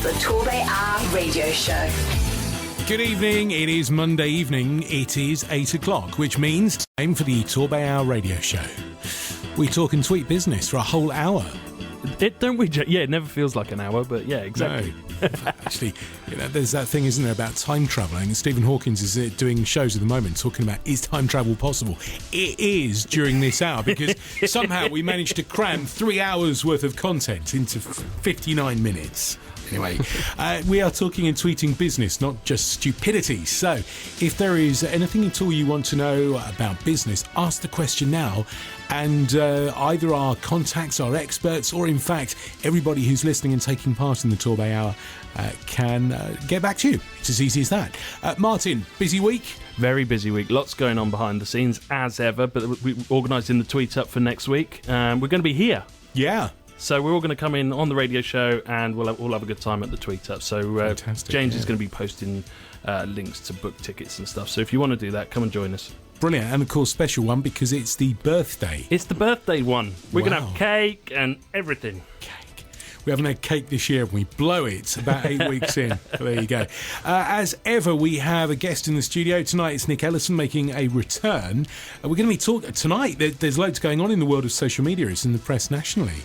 the TorbayHour radio show. Good evening. It is Monday evening. It is 8 o'clock, which means time for the TorbayHour radio show. We talk and tweet business for a whole hour. Don't we? Yeah, it never feels like an hour, but yeah, exactly. No. Actually, there's that thing, isn't there, about time travelling? Stephen Hawking is doing shows at the moment talking about, is time travel possible? It is during this hour, because somehow we managed to cram 3 hours worth of content into 59 minutes. Anyway, we are talking and tweeting business, not just stupidity. So if there is anything at all you want to know about business, ask the question now. And either our contacts, our experts, or in fact, everybody who's listening and taking part in the Torbay Hour can get back to you. It's as easy as that. Martin, busy week? Very busy week. Lots going on behind the scenes, as ever. But we're organising the tweet up for next week. We're going to be here. Yeah. So we're all going to come in on the radio show and we'll all have a good time at the tweet up. So James is going to be posting links to book tickets and stuff. So if you want to do that, come and join us. Brilliant. And of course, special one because it's the birthday. It's the birthday one. We're going to have cake and everything. Cake. We haven't had cake this year and we blow it about 8 weeks in. There you go. As ever, we have a guest in the studio. Tonight it's Nick Ellison making a return. We're going to be talking tonight. There's loads going on in the world of social media. It's in the press nationally.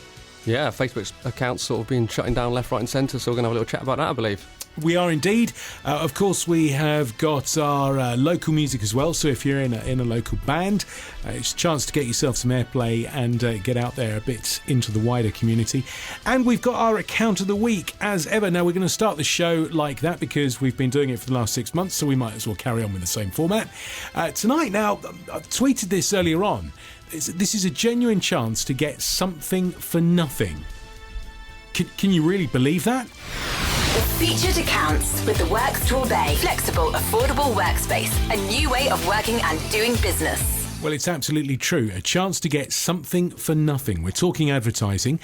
Yeah, Facebook's account's sort of been shutting down left, right and centre, so we're going to have a little chat about that, I believe. We are indeed. Of course, we have got our local music as well, so if you're in a local band, it's a chance to get yourself some airplay and get out there a bit into the wider community. And we've got our account of the week, as ever. Now, we're going to start the show like that because we've been doing it for the last 6 months, so we might as well carry on with the same format. Tonight, now, I tweeted this earlier on. This is a genuine chance to get something for nothing. Can you really believe that? The featured accounts with the Works Torbay. Flexible, affordable workspace. A new way of working and doing business. Well, it's absolutely true. A chance to get something for nothing. We're talking advertising.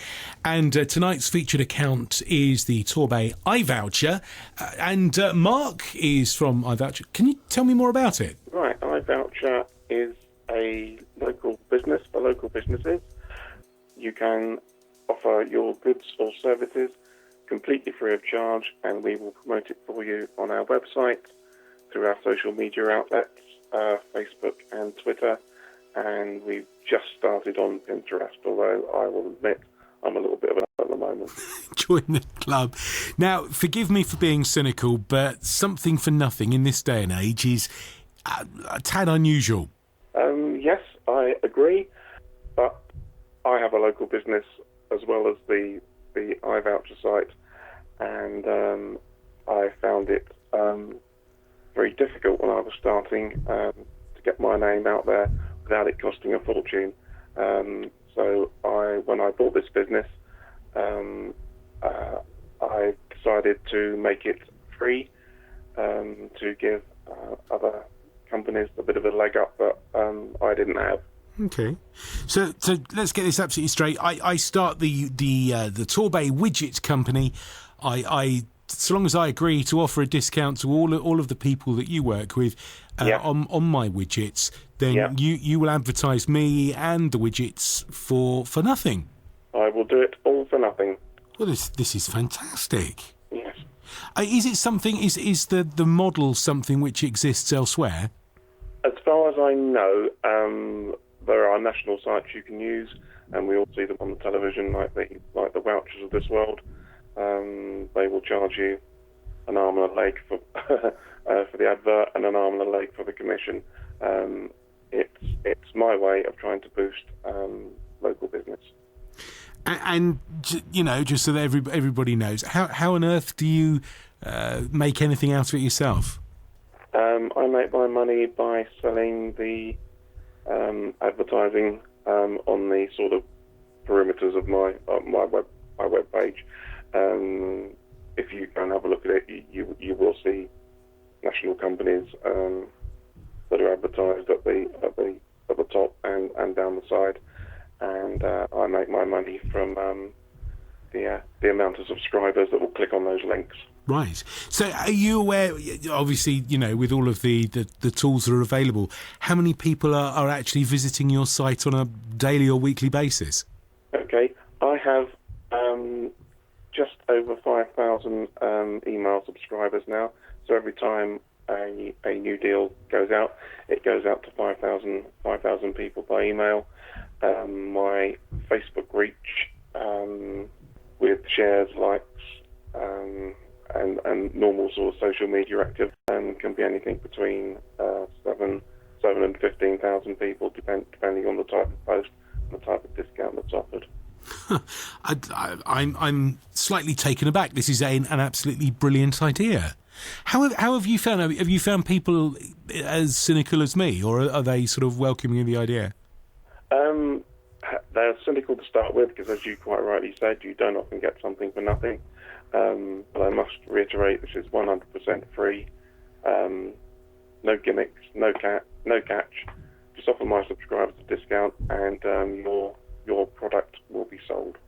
And tonight's featured account is the Torbay iVoucher. And Mark is from iVoucher. Can you tell me more about it? Right, iVoucher is a local business for local businesses. You can offer your goods or services completely free of charge, and we will promote it for you on our website, through our social media outlets, Facebook and Twitter, and we've just started on Pinterest, although I will admit I'm a little bit of a at the moment. Join the club. Now, forgive me for being cynical, but something for nothing in this day and age is a tad unusual. Yes, I agree, but I have a local business as well as the iVoucher site, and I found it very difficult when I was starting to get my name out there without it costing a fortune. So when I bought this business, I decided to make it free to give other companies a bit of a leg up that I didn't have. Okay, so let's get this absolutely straight. I start the Torbay Widget Company. I so long as I agree to offer a discount to all of the people that you work with on my widgets, then you will advertise me and the widgets for nothing. I will do it all for nothing. Well, this is fantastic. Yes. Is it something? Is the model something which exists elsewhere? As far as I know, there are national sites you can use, and we all see them on the television, like the vouchers of this world. They will charge you an arm and a leg for for the advert and an arm and a leg for the commission. It's my way of trying to boost local business. And just so that everybody knows, how on earth do you make anything out of it yourself? I make my money by selling the advertising on the sort of perimeters of my web page. If you go and have a look at it, you will see national companies that are advertised at the top and down the side, and I make my money from the amount of subscribers that will click on those links. Right. So are you aware, obviously, with all of the tools that are available, how many people are actually visiting your site on a daily or weekly basis? Okay. I have just over 5,000 email subscribers now. So every time a new deal goes out, it goes out to 5,000 people by email. My Facebook reach, with shares, likes, and normal sort of social media active, can be anything between 7 and 15,000 people, depending on the type of post and the type of discount that's offered. I'm slightly taken aback. This is an absolutely brilliant idea. How have you found? Have you found people as cynical as me, or are they sort of welcoming of the idea? They're cynical to start with, because as you quite rightly said, you don't often get something for nothing. But I must reiterate, this is 100% free. No gimmicks, no catch. Just offer my subscribers a discount, and your product will be sold.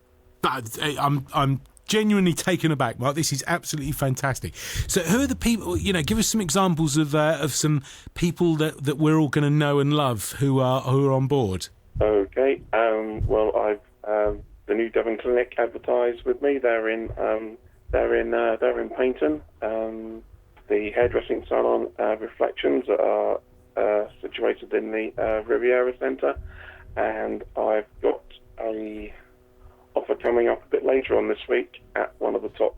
I'm genuinely taken aback, Mark. This is absolutely fantastic. So, who are the people? Give us some examples of some people that we're all going to know and love who are on board. Okay. Well, I've the New Devon Clinic advertised with me. They're in Paynton. The hairdressing salon Reflections are situated in the Riviera Centre, and I've got a offer coming up a bit later on this week at one of the top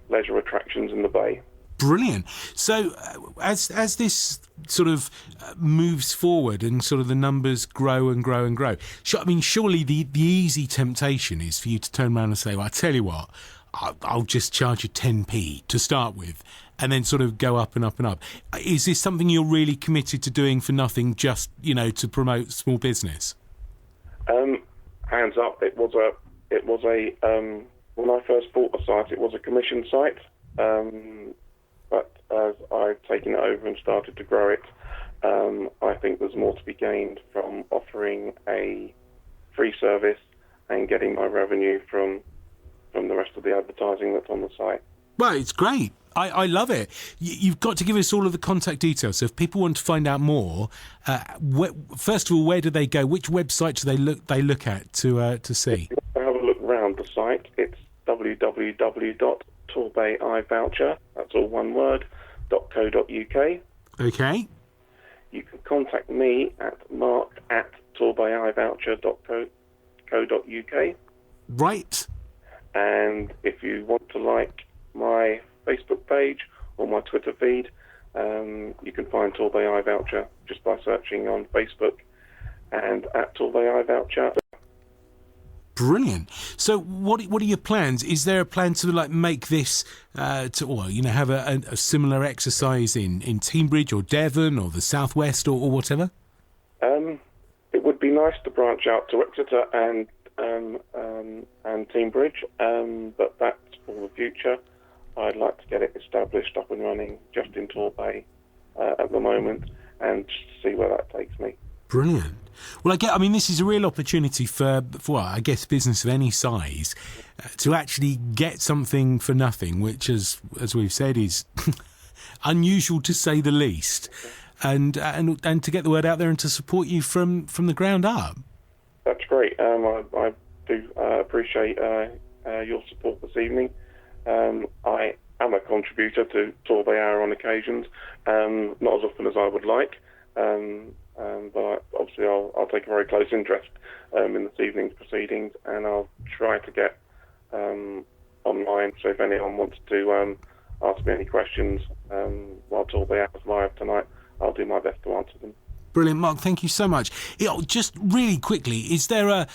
leisure attractions in the Bay. Brilliant. So as this sort of moves forward and sort of the numbers grow and grow and grow, surely the easy temptation is for you to turn around and say, well, I tell you what, I'll just charge you 10p to start with, and then sort of go up and up and up. Is this something you're really committed to doing for nothing, just, to promote small business? Hands up, it was a when I first bought the site, it was a commission site. But as I've taken it over and started to grow it, I think there's more to be gained from offering a free service and getting my revenue from the rest of the advertising that's on the site. Well, it's great. I love it. You've got to give us all of the contact details. So if people want to find out more, first of all, where do they go? Which website do they look at to see? If you have a look around the site, it's www.TorbayHour, that's all one word, .co.uk. Okay. You can contact me at mark@TorbayHour.co.uk. Right. And if you want to like my Facebook page or my Twitter feed, you can find TorbayHour just by searching on Facebook and at TorbayHour. Brilliant. So what are your plans? Is there a plan to make this have a similar exercise in Teignbridge or Devon or the Southwest or whatever? It would be nice to branch out to Exeter and Teignbridge, but that's for the future. I'd like to get it established, up and running, just in Torbay at the moment, and see where that takes me. Brilliant. Well, this is a real opportunity for business of any size to actually get something for nothing, which, as we've said, is unusual to say the least, and to get the word out there and to support you from the ground up. That's great. I do appreciate your support this evening. I am a contributor to TorbayHour on occasions, not as often as I would like, but obviously I'll take a very close interest in this evening's proceedings, and I'll try to get online, so if anyone wants to ask me any questions while TorbayHour is live tonight, I'll do my best to answer them. Brilliant, Mark. Thank you so much. Just really quickly, is there a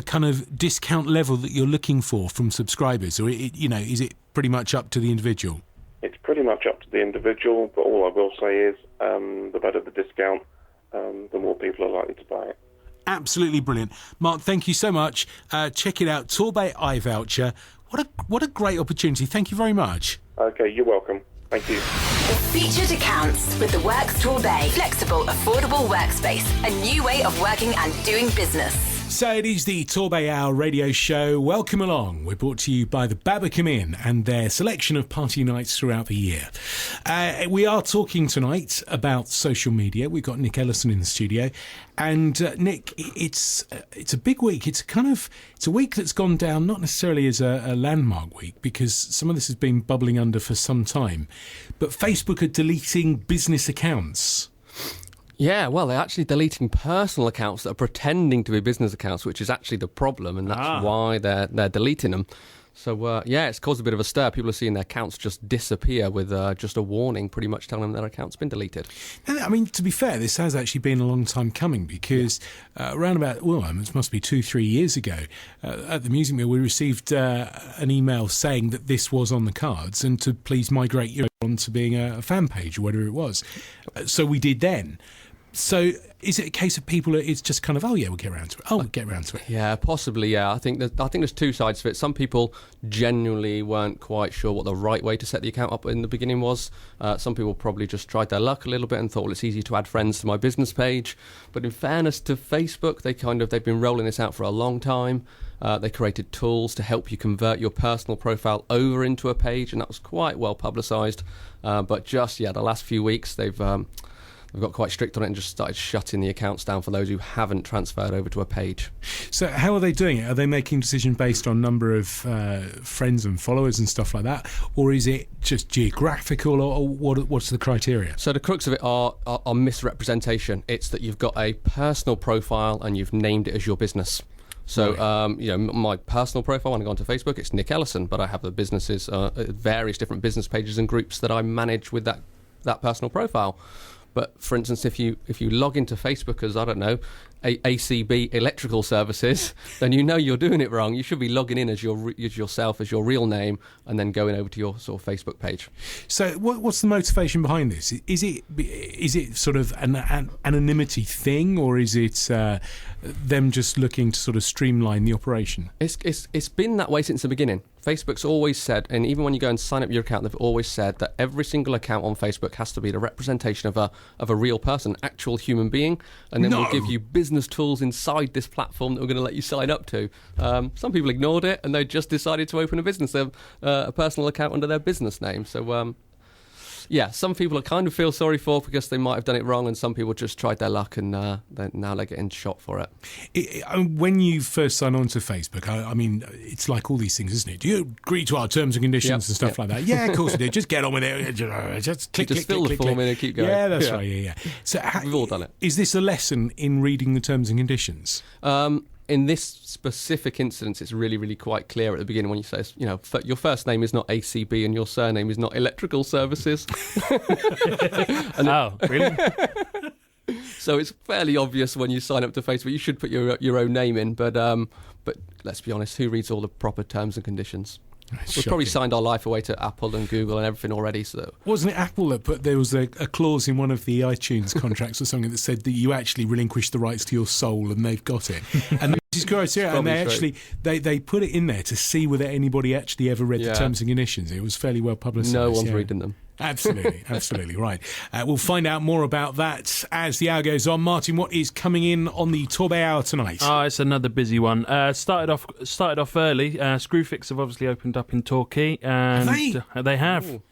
kind of discount level that you're looking for from subscribers, or is it pretty much up to the individual? It's pretty much up to the individual, but all I will say is the better the discount, the more people are likely to buy it. Absolutely brilliant, Mark. Thank you so much. Check it out, Torbay iVoucher. What a great opportunity. Thank you very much. Okay, you're welcome. Thank you. The featured accounts with the Works Torbay. Flexible, affordable workspace. A new way of working and doing business. So it is the TorbayHour radio show. Welcome along. We're brought to you by the Babacom Inn and their selection of party nights throughout the year. We are talking tonight about social media. We've got Nick Ellison in the studio. And Nick, it's a big week. It's a week that's gone down not necessarily as a landmark week, because some of this has been bubbling under for some time. But Facebook are deleting business accounts. Yeah, well, they're actually deleting personal accounts that are pretending to be business accounts, which is actually the problem, and that's why they're deleting them. So, it's caused a bit of a stir. People are seeing their accounts just disappear with just a warning, pretty much telling them their account's been deleted. I mean, to be fair, this has actually been a long time coming, because around about, it must be 2-3 years ago, at the Music Mill, we received an email saying that this was on the cards and to please migrate you onto being a fan page or whatever it was. So we did then. So is it a case of people, it's just kind of, we'll get around to it. We'll get around to it. Yeah, possibly, yeah. I think there's two sides to it. Some people genuinely weren't quite sure what the right way to set the account up in the beginning was. Some people probably just tried their luck a little bit and thought, well, it's easy to add friends to my business page. But in fairness to Facebook, they've been rolling this out for a long time. They created tools to help you convert your personal profile over into a page, and that was quite well publicised. But the last few weeks, they've got quite strict on it and just started shutting the accounts down for those who haven't transferred over to a page. So how are they doing it? Are they making a decision based on number of friends and followers and stuff like that? Or is it just geographical, or what's the criteria? So the crux of it are misrepresentation. It's that you've got a personal profile and you've named it as your business. So, my personal profile, when I go onto Facebook, it's Nick Ellison, but I have the businesses, various different business pages and groups that I manage with that personal profile. But for instance, if you log into Facebook as, I don't know, ACB Electrical Services, then you know you're doing it wrong. You should be logging in as yourself, as your real name, and then going over to your sort of Facebook page. So what's the motivation behind this? Is it sort of an anonymity thing, or is it them just looking to sort of streamline the operation? It's been that way since the beginning. Facebook's always said, and even when you go and sign up your account, they've always said that every single account on Facebook has to be the representation of a real person, actual human being, and then we'll give you business tools inside this platform that we're going to let you sign up to. Some people ignored it, and they just decided to open a personal account under their business name. So, some people I kind of feel sorry for because they might have done it wrong, and some people just tried their luck and now they're getting shot for it. When you first sign on to Facebook, I mean, it's like all these things, isn't it? Do you agree to our terms and conditions and stuff like that? Yeah, of course we do. Just get on with it. Just click, fill the form in and keep going. Yeah, that's right. Yeah. So we've all done it. Is this a lesson in reading the terms and conditions? In this specific instance, it's really, really quite clear at the beginning when you say, your first name is not ACB and your surname is not Electrical Services. Really? So it's fairly obvious when you sign up to Facebook. You should put your own name in, but let's be honest, who reads all the proper terms and conditions? We've probably signed our life away to Apple and Google and everything already. So wasn't it Apple that there was a clause in one of the iTunes contracts or something that said that you actually relinquish the rights to your soul, and they've got it. And this is criteria, and they put it in there to see whether anybody actually ever read the terms and conditions. It was fairly well publicised. No one's reading them. Absolutely right. We'll find out more about that as the hour goes on. Martin, what is coming in on the TorbayHour tonight? It's another busy one. Started off early. Screwfix have obviously opened up in Torquay, and they have. Ooh.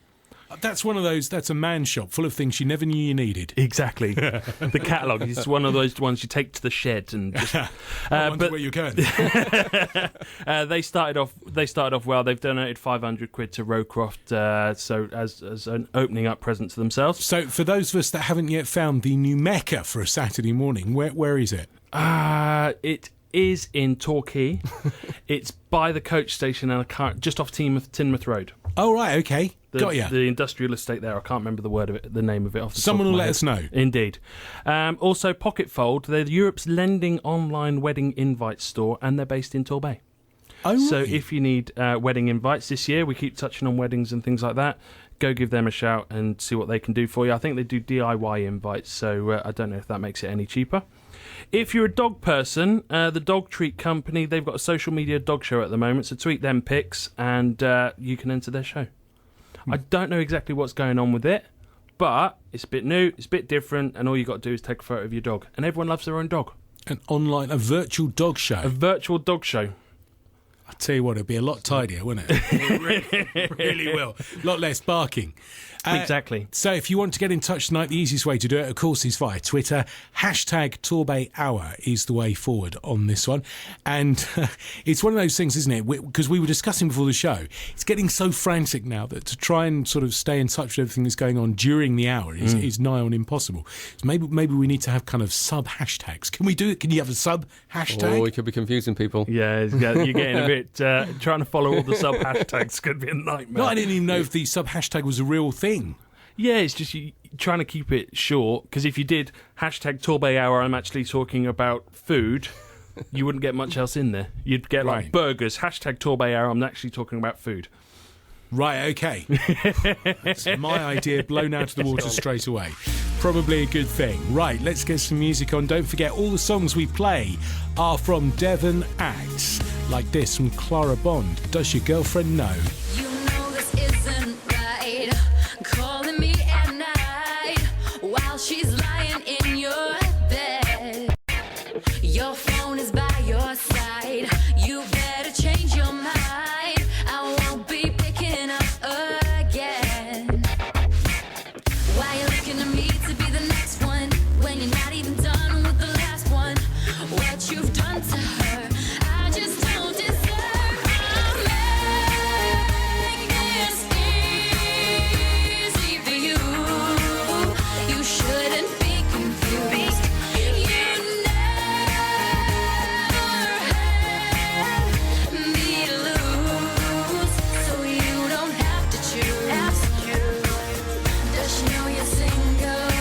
That's one of those, that's a man shop full of things you never knew you needed. Exactly. The catalogue is one of those ones you take to the shed and just... I wonder where you're going. They started off well. They've donated 500 quid to Rowcroft, so as an opening up present to themselves. So for those of us that haven't yet found the new Mecca for a Saturday morning, where is it? It is in Torquay. It's by the coach station and just off Teignmouth Road. Oh, right, okay. Got ya. The industrial estate there. I can't remember the name of it off the Someone top of will my let head. us know. Indeed. Also, Pocketfold. They're Europe's leading online wedding invite store, and they're based in Torbay. Oh, right. So if you need wedding invites this year, we keep touching on weddings and things like that, go give them a shout and see what they can do for you. I think they do DIY invites, so I don't know if that makes it any cheaper. If you're a dog person, the Dog Treat Company, they've got a social media dog show at the moment, so tweet them pics and you can enter their show. I don't know exactly what's going on with it, but it's a bit new, it's a bit different, and all you got to do is take a photo of your dog. And everyone loves their own dog. A virtual dog show. A virtual dog show. I tell you what, it'll be a lot tidier, won't it? It really will. A lot less barking. Exactly. So if you want to get in touch tonight, the easiest way to do it, of course, is via Twitter. #TorbayHour is the way forward on this one. And it's one of those things, isn't it? Because we were discussing before the show, it's getting so frantic now that to try and sort of stay in touch with everything that's going on during the hour is nigh on impossible. So maybe we need to have kind of sub-hashtags. Can we do it? Can you have a sub-hashtag? Oh, it could be confusing people. Yeah, you're getting a bit... trying to follow all the sub-hashtags could be a nightmare. No, I didn't even know if the sub-hashtag was a real thing. Yeah, it's just you trying to keep it short, because if you did #TorbayHour, I'm actually talking about food, you wouldn't get much else in there. You'd get like burgers, #TorbayHour, I'm actually talking about food. Right, okay. That's my idea blown out of the water straight away. Probably a good thing. Right, let's get some music on. Don't forget, all the songs we play are from Devon Acts, like this from Clara Bond. Does your girlfriend know? You know this isn't right. Calling me at night while she's lying in your bed. Your phone is by your side. You better change your mind. I won't be picking up again. Why you looking at me to be the next one when you're not even done with the last one? What you've done to her, I just don't deserve. I'll make this easy for you. You shouldn't be confused. You never had me lose, so you don't have to choose. Does she know you're single?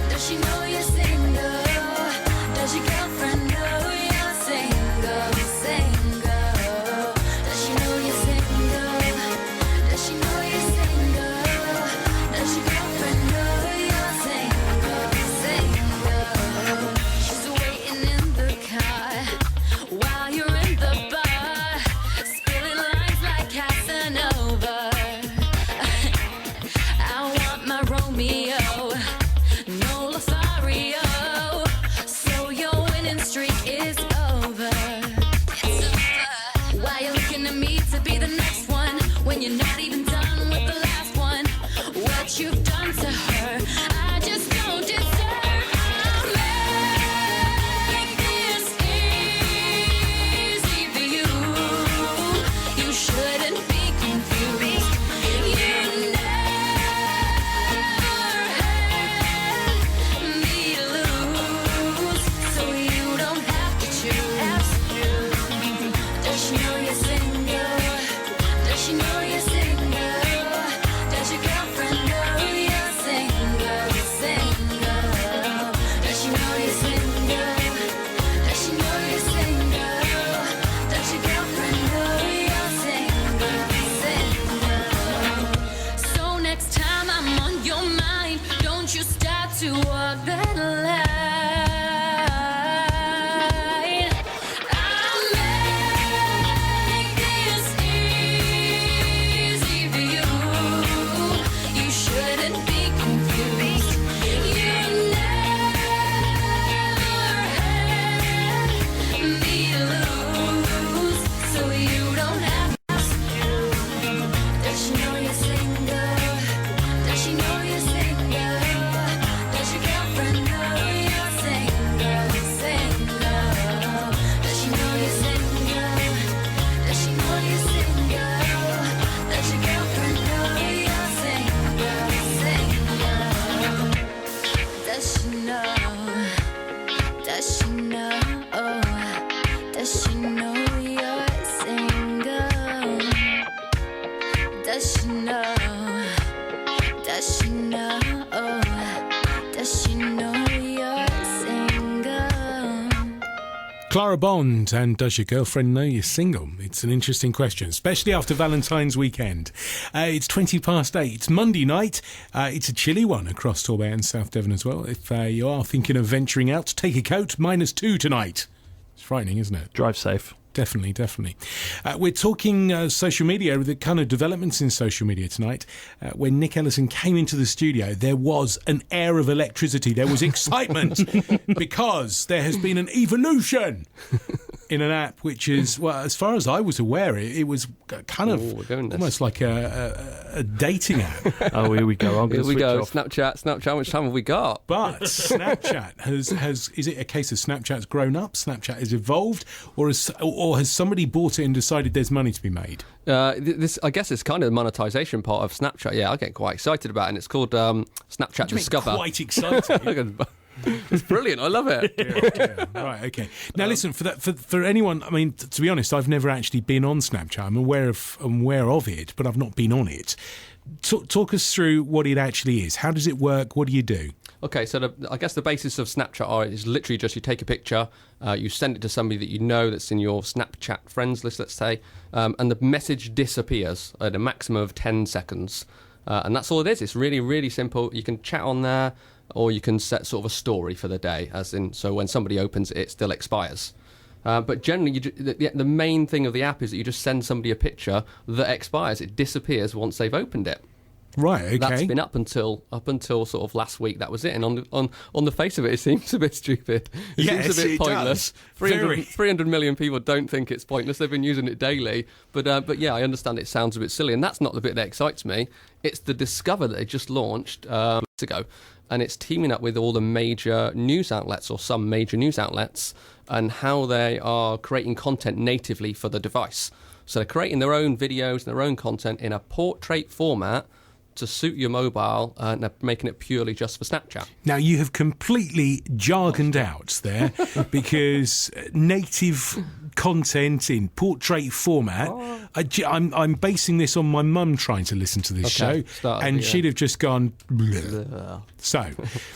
Does she know you're single? Does your girlfriend know you're single? Single. Does she know you're single? Does she know you're single? Does your girlfriend know you're single? Single. She's waiting in the car while you're in the bar, spilling lines like Casanova. I want my Romeo, no Lothario, so your winning streak is over. Why you looking at me to be the next one when you're not even done with the last one? What you've done to her, I just don't deserve. I'll make this easy for you. You shouldn't be confused. You never had me lose, so you don't have to choose. Does she know you're single? Does she know you're single? Does your girlfriend know you're single? Single. Does she know you're single? Does she know you're single? Does your girlfriend know you're single? Single. So next time I'm on your mind, don't you start to walk that line. I'll make this easy for you. You shouldn't be confused. You never had me lose, so you don't have to. Does she know you're single? Does she know you're single? Does your girlfriend know you're single? Single. Does she know you're single? Does she know you're single? Does your girlfriend know you're single? Single. Does she know? Does she know? Does she know you're single? Does she know? Does she know? Does she know you're single? Clara Bond, and does your girlfriend know you're single? It's an interesting question, especially after Valentine's weekend. It's 8:20. It's Monday night. It's a chilly one across Torbay and South Devon as well. If you are thinking of venturing out, take a coat. -2 tonight. It's frightening, isn't it? Drive safe. Definitely. We're talking social media, the kind of developments in social media tonight. When Nick Ellison came into the studio, there was an air of electricity. There was excitement because there has been an evolution in an app which is, well, as far as I was aware, it was kind of almost like a dating app. Oh, here we go. Here we go. Snapchat. How much time have we got? But Snapchat has is it a case of Snapchat's grown up, Snapchat has evolved, or has somebody bought it and decided there's money to be made? This, I guess, it's kind of the monetization part of Snapchat. Yeah, I get quite excited about it, and it's called Snapchat Discover. Quite exciting. It's brilliant. I love it. Yeah. Right. Okay. Now, listen. For anyone, I mean, to be honest, I've never actually been on Snapchat. I'm aware of it, but I've not been on it. Talk us through what it actually is. How does it work? What do you do? Okay, so I guess the basis of Snapchat is literally just you take a picture, you send it to somebody that you know that's in your Snapchat friends list, let's say, and the message disappears at a maximum of 10 seconds. And that's all it is. It's really, really simple. You can chat on there, or you can set sort of a story for the day, as in, so when somebody opens it, it still expires. But generally, the main thing of the app is that you just send somebody a picture that expires. It disappears once they've opened it. Right. Okay. That's been up until sort of last week. That was it. And on the face of it, it seems a bit stupid. It seems a bit pointless. 300 million people don't think it's pointless. They've been using it daily. But yeah, I understand it sounds a bit silly, and that's not the bit that excites me. It's the Discover that they just launched weeks ago, and it's teaming up with all the major news outlets, or some major news outlets, and how they are creating content natively for the device. So they're creating their own videos and their own content in a portrait format to suit your mobile, and they're making it purely just for Snapchat. Now, you have completely jargoned out there, because native content in portrait format, I'm basing this on my mum trying to listen to this show, and she'd have just gone bleh. So,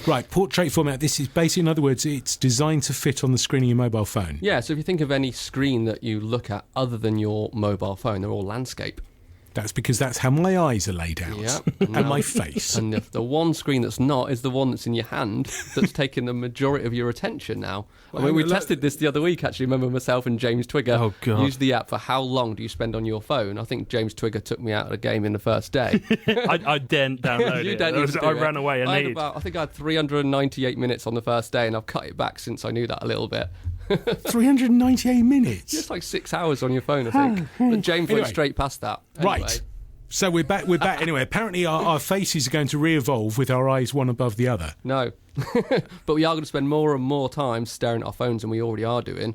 right, portrait format, this is basically, in other words, it's designed to fit on the screen of your mobile phone. Yeah, so if you think of any screen that you look at other than your mobile phone, they're all landscape. That's because that's how my eyes are laid out, and my face. And the one screen that's not is the one that's in your hand that's taking the majority of your attention now. I mean, we tested this the other week, actually. Remember, myself and James Twigger used the app for how long do you spend on your phone. I think James Twigger took me out of the game in the first day. I didn't download it. I ran away. I think I had 398 minutes on the first day, and I've cut it back since I knew that a little bit. 398 minutes? Just like 6 hours on your phone, I think. But James went straight past that. Anyway. Right. So we're back. Anyway, apparently our faces are going to re-evolve with our eyes one above the other. No. But we are going to spend more and more time staring at our phones than we already are doing.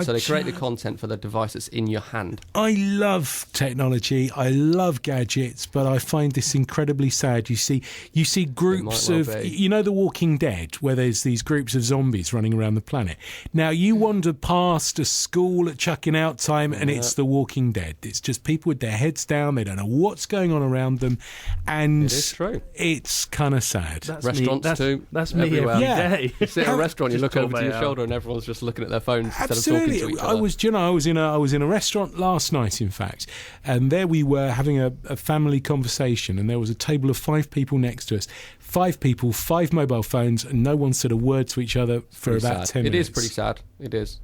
So they create the content for the device that's in your hand. I love technology. I love gadgets, but I find this incredibly sad. You see groups of, The Walking Dead, where there's these groups of zombies running around the planet. Now, you wander past a school at chucking out time, and it's The Walking Dead. It's just people with their heads down. They don't know what's going on around them. And it is true. It's kind of sad. Restaurants too. That's me every day. You sit at a restaurant, you look over to your shoulder, and everyone's just looking at their phones instead of talking to each other. I was in a restaurant last night, in fact, and there we were having a family conversation, and there was a table of 5 people next to us. 5 people, 5 mobile phones, and no one said a word to each other for about 10 minutes. It is pretty sad. It is.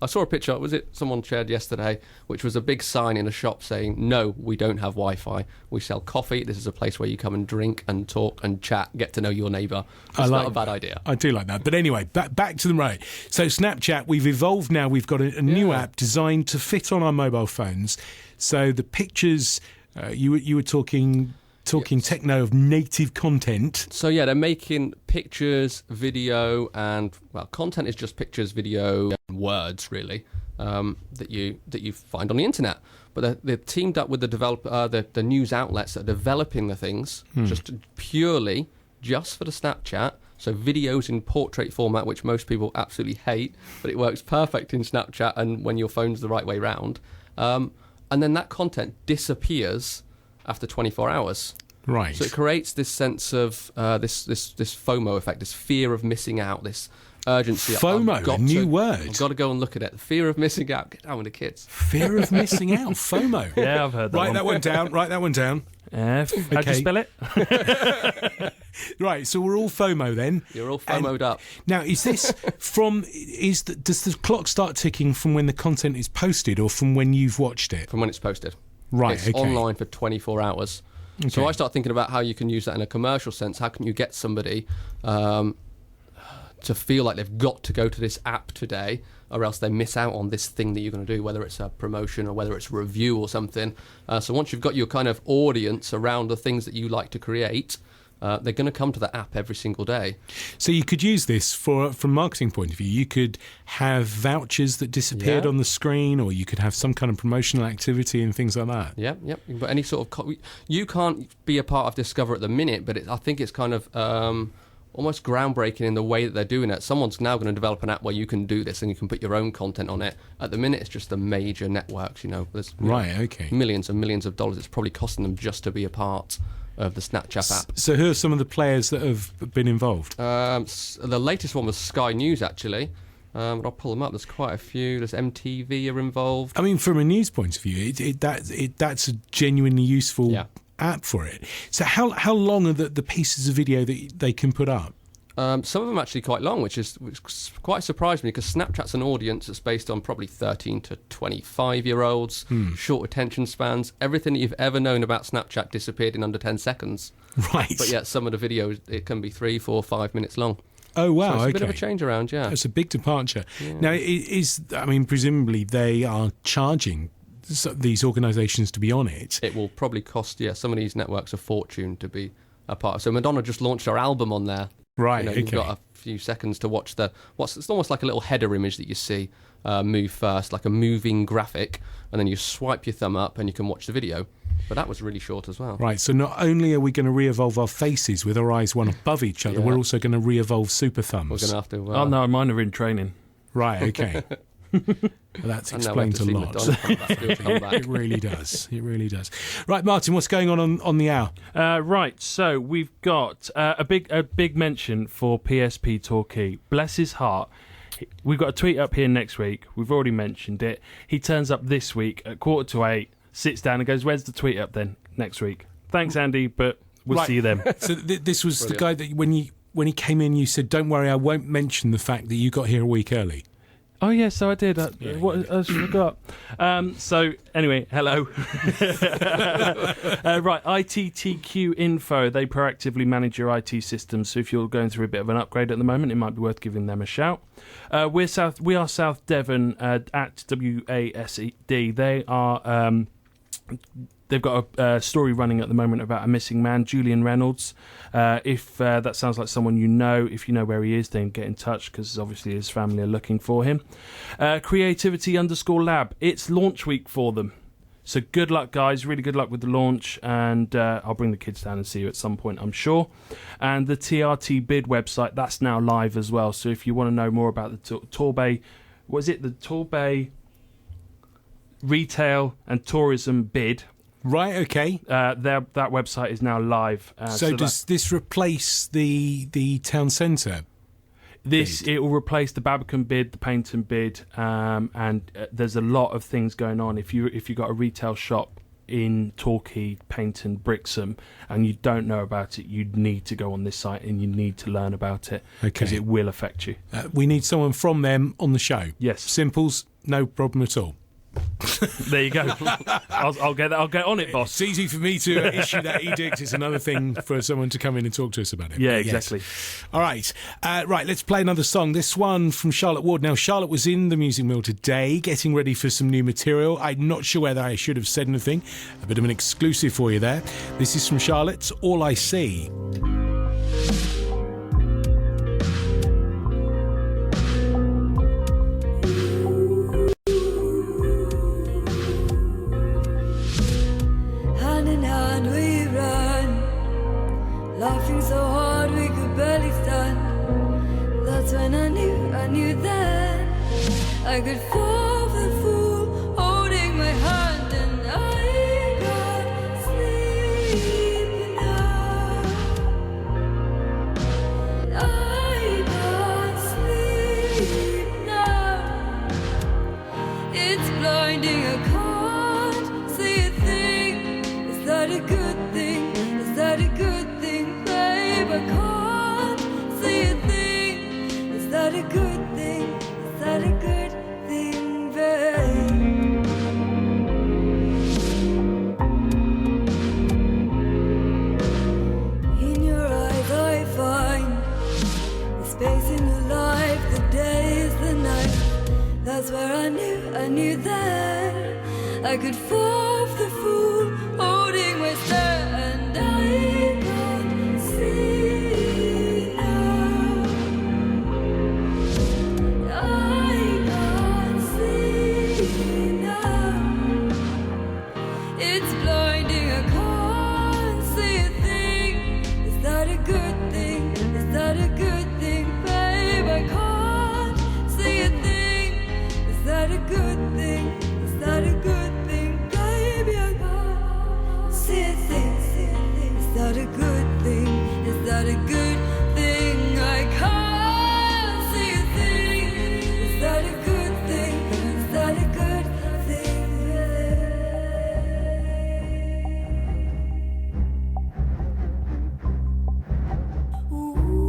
I saw a picture, was it someone shared yesterday, which was a big sign in a shop saying, no, we don't have Wi-Fi. We sell coffee. This is a place where you come and drink and talk and chat, get to know your neighbour. It's not a bad idea. I do like that. But anyway, back to the right. So Snapchat, we've evolved now. We've got a new app designed to fit on our mobile phones. So the pictures, you were talking techno of native content. So yeah, they're making pictures, video, and content is just pictures, video, and words really that you find on the internet. But they're teamed up with the news outlets that are developing the things just for the Snapchat. So videos in portrait format, which most people absolutely hate, but it works perfect in Snapchat and when your phone's the right way round. And then that content disappears after 24 hours. Right. So it creates this sense of this FOMO effect, this fear of missing out, this urgency. FOMO, a new word. I've got to go and look at it. The fear of missing out. Get down with the kids. Fear of missing out. FOMO. Yeah, I've heard that. Write that one down. Write that one down. How'd you spell it? Right, so we're all FOMO then. You're all FOMO'd up. Now, is this does the clock start ticking from when the content is posted or from when you've watched it? From when it's posted. Right, It's okay. online for 24 hours. So Okay. I start thinking about how you can use that in a commercial sense. How can you get somebody to feel like they've got to go to this app today, or else they miss out on this thing that you're going to do, whether it's a promotion or whether it's a review or something. So once you've got your kind of audience around the things that you like to create, they're going to come to the app every single day. So you could use this from a marketing point of view. You could have vouchers that disappeared Yeah. on the screen, or you could have some kind of promotional activity and things like that. Yep. But any sort of you can't be a part of Discover at the minute, but I think it's kind of almost groundbreaking in the way that they're doing it. Someone's now going to develop an app where you can do this and you can put your own content on it. At the minute, it's just the major networks. There's Okay. millions and millions of dollars it's probably costing them just to be a part of the Snapchat app. So who are some of the players that have been involved? The latest one was Sky News, actually. But I'll pull them up. There's quite a few. There's MTV are involved. I mean, from a news point of view, that's a genuinely useful app for it. So how long are the pieces of video that they can put up? Some of them actually quite long, which quite surprised me, because Snapchat's an audience that's based on probably 13 to 25-year-olds, short attention spans. Everything that you've ever known about Snapchat disappeared in under 10 seconds. Right. But yet some of the videos, it can be 3, 4, 5 minutes long. Oh, wow, So it's a okay. bit of a change around, yeah. That's a big departure. Now, presumably they are charging these organisations to be on it. It will probably cost, some of these networks a fortune to be a part of. So Madonna just launched her album on there. Right, You've okay. got a few seconds to watch it's almost like a little header image that you see move first, like a moving graphic, and then you swipe your thumb up and you can watch the video. But that was really short as well. Right, so not only are we going to re-evolve our faces with our eyes one above each other, we're also going to re-evolve super thumbs. We're going to have to... Oh, no, mine are in training. Right, okay. Well, that explains a lot. It really does. It really does. Right, Martin, what's going on the hour? Right, so we've got a big mention for PSP Torquay. Bless his heart. We've got a tweet up here next week. We've already mentioned it. He turns up this week at 7:45, sits down and goes, "Where's the tweet up then next week?" Thanks, Andy, but we'll see you then. So this was the guy that when he came in, you said, "Don't worry, I won't mention the fact that you got here a week early." Oh, yeah, so I did. I forgot. So, anyway, hello. Right, ITTQ Info. They proactively manage your IT systems, so if you're going through a bit of an upgrade at the moment, it might be worth giving them a shout. We are South Devon at WASD. They are... They've got a story running at the moment about a missing man, Julian Reynolds. If that sounds like someone you know, if you know where he is, then get in touch, because obviously his family are looking for him. Creativity_lab. It's launch week for them. So good luck, guys. Really good luck with the launch. And I'll bring the kids down and see you at some point, I'm sure. And the TRT Bid website, that's now live as well. So if you want to know more about the Torbay... What is it? The Torbay Retail and Tourism Bid... Right, okay. That website is now live. So does this replace the town centre? It will replace the Barbican bid, the Paynton bid, and there's a lot of things going on. If you got a retail shop in Torquay, Paynton, Brixham, and you don't know about it, you need to go on this site and you need to learn about it, because it will affect you. We need someone from them on the show. Yes. Simples, no problem at all. There you go. I'll get on it, boss. It's easy for me to issue that edict. It's another thing for someone to come in and talk to us about it. Yeah, But exactly. Yes. All right. Right, let's play another song. This one from Charlotte Ward. Now, Charlotte was in the Music Mill today getting ready for some new material. I'm not sure whether I should have said anything. A bit of an exclusive for you there. This is from Charlotte's All I See. Hand in hand we run, laughing so hard we could barely stand. That's when I knew then I could fall for the fool holding my hand, and I can't sleep now. I can't sleep. I could fall off the fool holding my stand. I can't see now. I can't see now. It's blinding, I can't see a thing. Is that a good thing? Is that a good thing, babe? I can't see a thing. Is that a good thing? Is that a good thing, baby? I can't see a thing. Is that a good thing? Is that a good thing? I can't see a thing. Is that a good thing? Is that a good thing?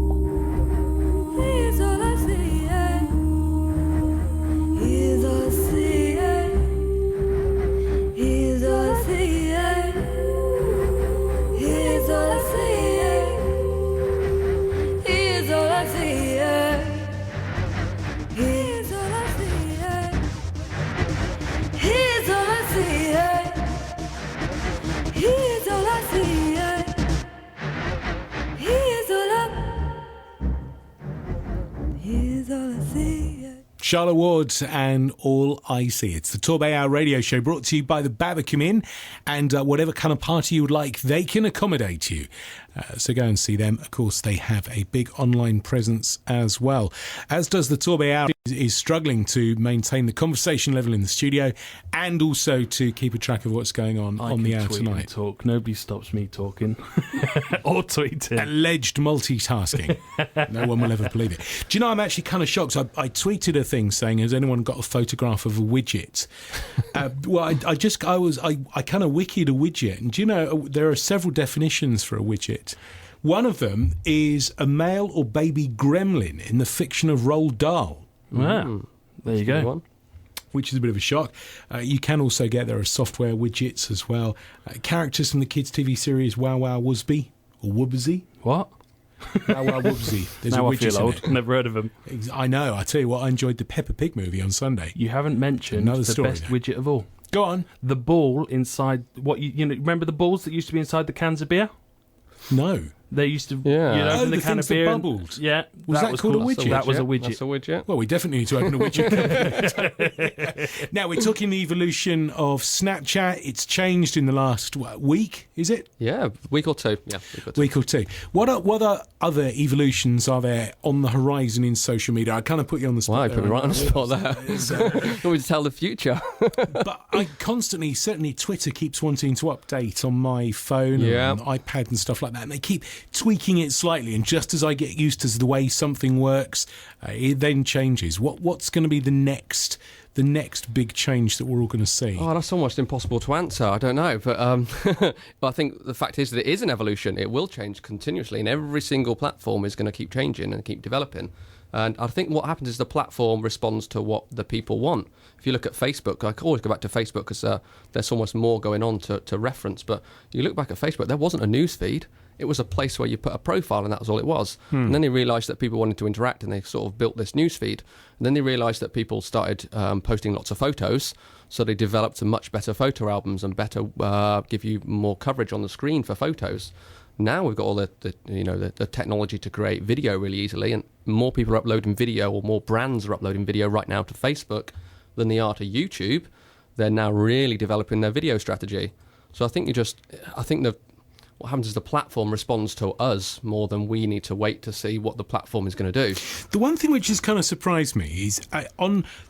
Ooh, here's all I see, yeah. Here's all I see, yeah. Here's all I see, yeah. Here's all I see, yeah. Here's all I see, yeah. Here's all I see, yeah. Here's all I see, yeah. Here's all I see, yeah. Here's all I see, yeah. Charlotte Ward and All I See. It's the TorbayHour radio show brought to you by the Babacom Inn, and whatever kind of party you would like, they can accommodate you. So go and see them. Of course, they have a big online presence as well. As does the TorbayHour is struggling to maintain the conversation level in the studio and also to keep a track of what's going on the hour tweet and tonight. talk. Nobody stops me talking or tweeting. Alleged multitasking. No one will ever believe it. Do you know, I'm actually kind of shocked. I tweeted a thing saying, has anyone got a photograph of a widget? Well, I kind of wikied a widget. And do you know, there are several definitions for a widget. One of them is a male or baby gremlin in the fiction of Roald Dahl. Wow. There you go. Which is a bit of a shock. You can also get, there are software widgets as well. Characters from the kids' TV series Wow Wow Woobsy or Woobsy. What? Wow Wow Woobsy. There's now a I widget feel in old. it. Never heard of them. I know. I tell you what, I enjoyed the Peppa Pig movie on Sunday. You haven't mentioned Another the story, best though. widget of all. Go on. The ball inside what you know. Remember the balls that used to be inside the cans of beer? No. They used to, Yeah. you know, Oh, open the the can things of that beer. and- bubbled. Yeah, Was that called a cool. widget? That was a widget. That's a widget. Well, we definitely need to open a widget company. Now, we're talking the evolution of Snapchat. It's changed in the last week, is it? Yeah, week or two. Yeah, Week or two. What other evolutions are there on the horizon in social media? I kind of put you on the spot. Wow, you there, put me right on the spot there. So, Want me to tell the future? but I constantly, certainly Twitter keeps wanting to update on my phone Yeah. and iPad and stuff like that, and they keep tweaking it slightly, and just as I get used to the way something works, it then changes. What's going to be the next big change that we're all going to see? Oh, that's almost impossible to answer. I don't know. But, but I think the fact is that it is an evolution. It will change continuously, and every single platform is going to keep changing and keep developing. And I think what happens is the platform responds to what the people want. If you look at Facebook, I always go back to Facebook because there's almost more going on to reference. But you look back at Facebook, there wasn't a news feed. It was a place where you put a profile and that was all it was. And then they realised that people wanted to interact and they sort of built this news feed. And then they realised that people started posting lots of photos. So they developed much better photo albums and better give you more coverage on the screen for photos. Now we've got all the technology to create video really easily, and more people are uploading video, or more brands are uploading video right now to Facebook than they are to YouTube. They're now really developing their video strategy. So I think what happens is the platform responds to us more than we need to wait to see what the platform is going to do. The one thing which has kind of surprised me is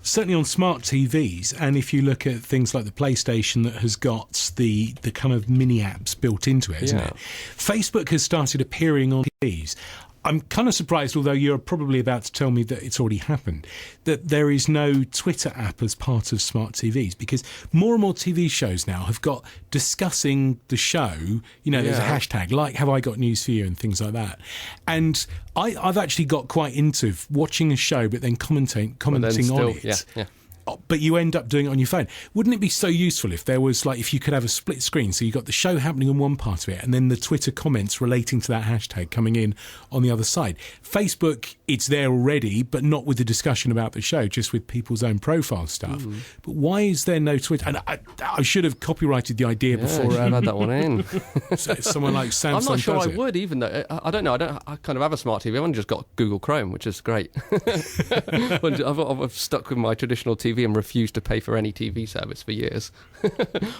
certainly on smart TVs, and if you look at things like the PlayStation that has got the kind of mini apps built into it, isn't Yeah. it? Facebook has started appearing on TVs. I'm kind of surprised, although you're probably about to tell me that it's already happened, that there is no Twitter app as part of smart TVs, because more and more TV shows now have got discussing the show. You know, there's a Yeah. hashtag like "Have I got news for you?" and things like that. And I've actually got quite into watching a show, but then commenting on it. Yeah. but you end up doing it on your phone. Wouldn't it be so useful if there was, like, if you could have a split screen, so you got the show happening on one part of it and then the Twitter comments relating to that hashtag coming in on the other side? Facebook, it's there already, but not with the discussion about the show, just with people's own profile stuff. But why is there no Twitter? And I should have copyrighted the idea before I've had that one in. someone like Samsung I'm not sure does I it. would, even though I don't know. I kind of have a smart TV. I've only just got Google Chrome, which is great. I've stuck with my traditional TV and refused to pay for any TV service for years. But,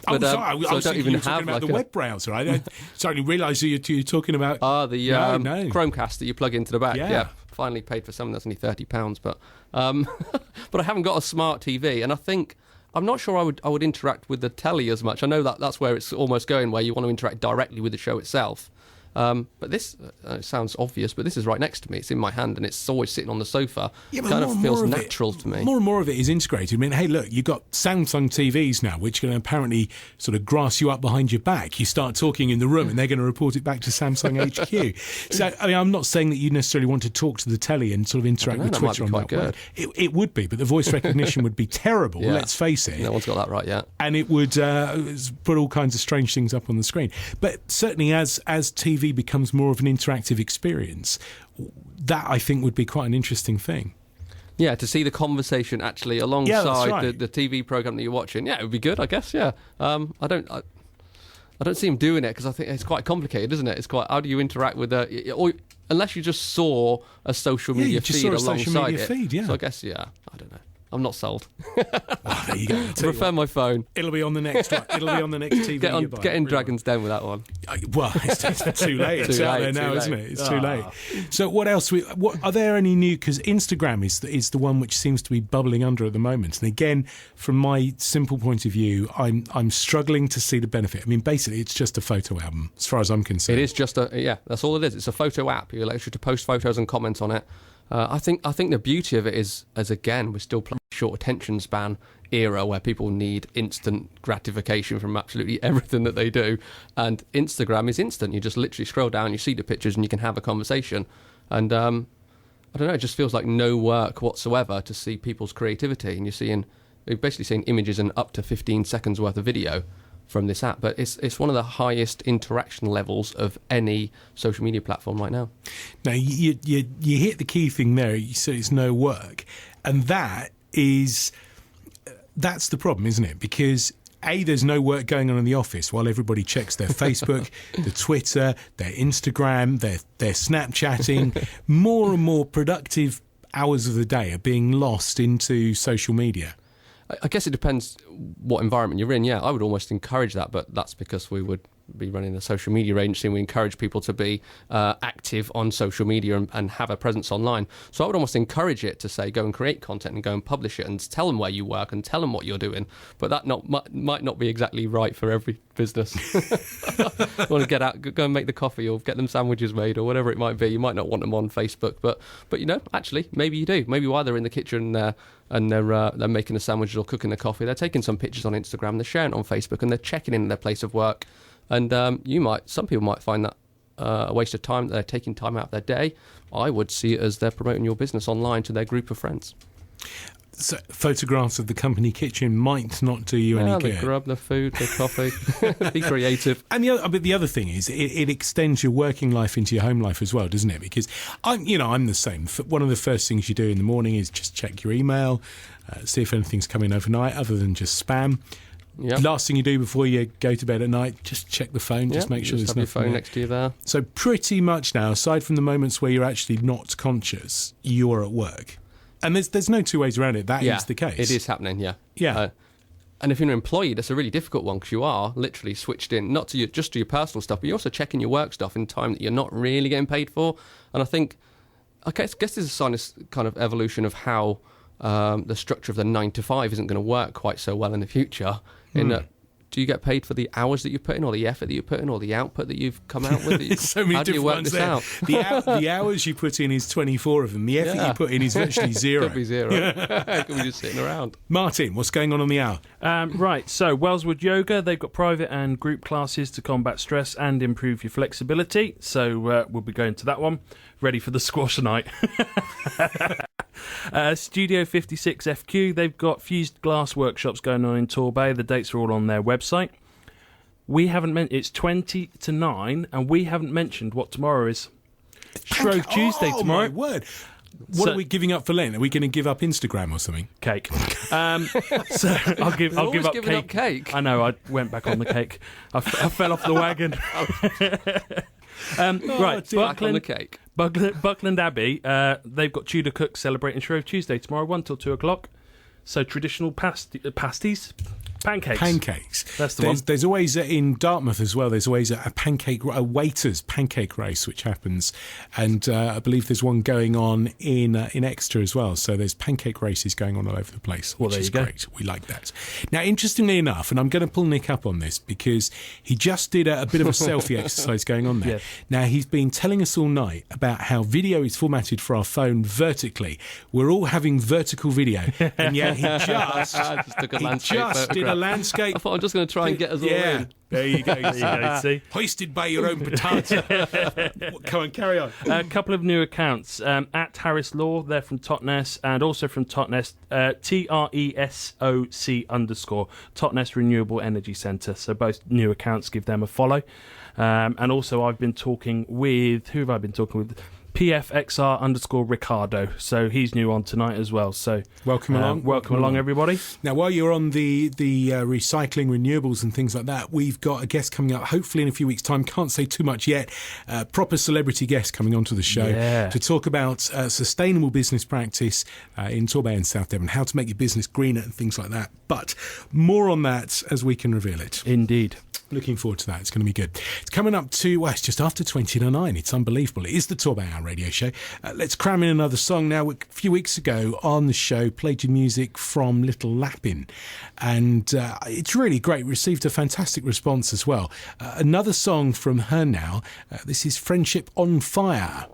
Sorry, I so I was don't thinking even you were talking have about the web browser. I suddenly realised you're talking about... the No. Chromecast that you plug into the back. Yeah. Finally paid for something that's only £30, but but I haven't got a smart TV, and I think I'm not sure I would interact with the telly as much. I know that's where it's almost going, where you want to interact directly with the show itself. But this it sounds obvious, but this is right next to me. It's in my hand, and it's always sitting on the sofa. Yeah, It but kind more of and feels more of natural it, to me. More and more of it is integrated. I mean, hey, look, you've got Samsung TVs now, which can apparently sort of grass you up behind your back. You start talking in the room, and they're going to report it back to Samsung HQ. So, I mean, I'm not saying that you necessarily want to talk to the telly and sort of interact with that might Twitter be on quite that way. It would be, but the voice recognition would be terrible, Yeah. let's face it. No one's got that right yet. And it would put all kinds of strange things up on the screen. But certainly as TV becomes more of an interactive experience, that I think would be quite an interesting thing. Yeah, to see the conversation actually alongside right. the TV program that you're watching. Yeah, it would be good, I guess. Yeah, I don't see him doing it because I think it's quite complicated, isn't it? It's quite, how do you interact with or unless you just saw a social media you just feed saw a social alongside media it. feed, yeah. So I guess I don't know. I'm not sold. Well, there you go. I prefer my phone. It'll be on the next one. It'll be on the next TV. you buy. Get in Really. Dragon's Den with that one. Well, it's too late. It's Too out late, there now, too isn't late. it? It's too late. So what else? What are there any new? Because Instagram is the one which seems to be bubbling under at the moment. And again, from my simple point of view, I'm struggling to see the benefit. I mean, basically, it's just a photo album, as far as I'm concerned. It is just that's all it is. It's a photo app. You allows you to post photos and comment on it. I think the beauty of it is, as again, we're still playing short attention span era where people need instant gratification from absolutely everything that they do, and Instagram is instant. You just literally scroll down, you see the pictures, and you can have a conversation. And I don't know, it just feels like no work whatsoever to see people's creativity, and you're basically seeing images and up to 15 seconds worth of video from this app, but it's one of the highest interaction levels of any social media platform right now. Now, you hit the key thing there. You said it's no work, and that's the problem, isn't it? Because there's no work going on in the office while everybody checks their Facebook, their Twitter, their Instagram, their Snapchatting. More and more productive hours of the day are being lost into social media. I guess it depends what environment you're in. Yeah, I would almost encourage that, but that's because we would be running a social media agency and we encourage people to be active on social media and have a presence online. So I would almost encourage it to say, go and create content and go and publish it and tell them where you work and tell them what you're doing. But that might not be exactly right for every business. Want to get out, go and make the coffee or get them sandwiches made or whatever it might be. You might not want them on Facebook, but actually, maybe you do. Maybe while they're in the kitchen and they're making the sandwiches or cooking the coffee, they're taking some pictures on Instagram, they're sharing it on Facebook, and they're checking in their place of work. And some people might find that a waste of time, that they're taking time out of their day. I would see it as they're promoting your business online to their group of friends. So photographs of the company kitchen might not do you any They good. grab the food, the coffee, be creative. And the other thing is, it extends your working life into your home life as well, doesn't it? Because I'm the same. One of the first things you do in the morning is just check your email, see if anything's coming overnight other than just spam. Yep. Last thing you do before you go to bed at night, just check the phone, just make sure there's have your nothing phone there. next to you there. So pretty much now, aside from the moments where you're actually not conscious, you're at work. And there's no two ways around it. That is the case. It is happening, yeah. Yeah. And if you're an employee, that's a really difficult one because you are literally switched in, not to just to your personal stuff, but you're also checking your work stuff in time that you're not really getting paid for. And I guess this is a sign of kind of evolution of how the structure of the 9 to 5 isn't going to work quite so well in the future. Do you get paid for the hours that you put in, or the effort that you put in, or the output that you've come out with? So many how do you different work ones this there. out? The hours you put in is 24 of them. The effort you put in is virtually zero. Could be zero. Could be just sitting around. Martin, what's going on the hour? Right, so Wellswood Yoga, they've got private and group classes to combat stress and improve your flexibility. So we'll be going to that one. Ready for the squash night. Studio 56 FQ, they've got fused glass workshops going on in Torbay. The dates are all on their website. We haven't it's 20 to 9, and we haven't mentioned what tomorrow is. Shrove Tuesday tomorrow. Oh, my word. What are we giving up for Lent? Are we going to give up Instagram or something? Cake. So I'll give up giving up cake. I know, I went back on the cake. I fell off the wagon. Right, Back on the cake. Buckland Abbey, they've got Tudor cooks celebrating Shrove Tuesday tomorrow, 1 till 2 o'clock. So traditional pasties? Pancakes. That's the one. There's always in Dartmouth as well. There's always a waiters pancake race which happens, and I believe there's one going on in Exeter as well. So there's pancake races going on all over the place, which is great. We like that. Now, interestingly enough, and I'm going to pull Nick up on this because he just did a bit of a selfie exercise going on there. Yes. Now he's been telling us all night about how video is formatted for our phone vertically. We're all having vertical video, and yet he just took a landscape did photograph. a landscape. I thought I'm just going to try and get us all in. There you go. See? Hoisted by your own petard. Come on, carry on. A couple of new accounts. At Harris Law, they're from Totnes, and also from Totnes, TRESOC_, Totnes Renewable Energy Centre. So both new accounts, give them a follow. And also I've been talking with, who have I been talking with? PFXR_Ricardo. So he's new on tonight as well. So welcome along. Welcome along, everybody. Now, while you're on the recycling, renewables and things like that, we've got a guest coming up, hopefully in a few weeks' time. Can't say too much yet. Proper celebrity guest coming onto the show to talk about sustainable business practice in Torbay and South Devon, how to make your business greener and things like that. But more on that as we can reveal it. Indeed. Looking forward to that. It's going to be good. It's coming up to, it's just after 20 to 9. It's unbelievable. It is the TorbayHour radio show. Let's cram in another song now. A few weeks ago on the show, played you music from Little Lappin'. And it's really great. Received a fantastic response as well. Another song from her now. This is Friendship on Fire.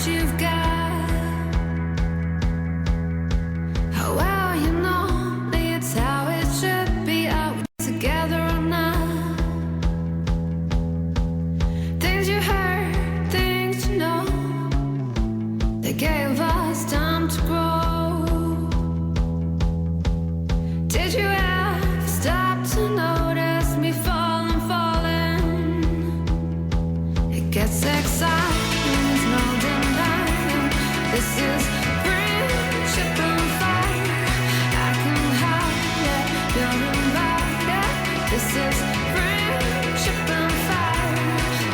You've got, how well you know me, it's how it should be. Are we together or not? Things you heard, things you know, they gave us time to grow. Did you ever stop to notice me falling? It gets exciting. This is friendship on fire. I can hide it, building fire. This is friendship on fire.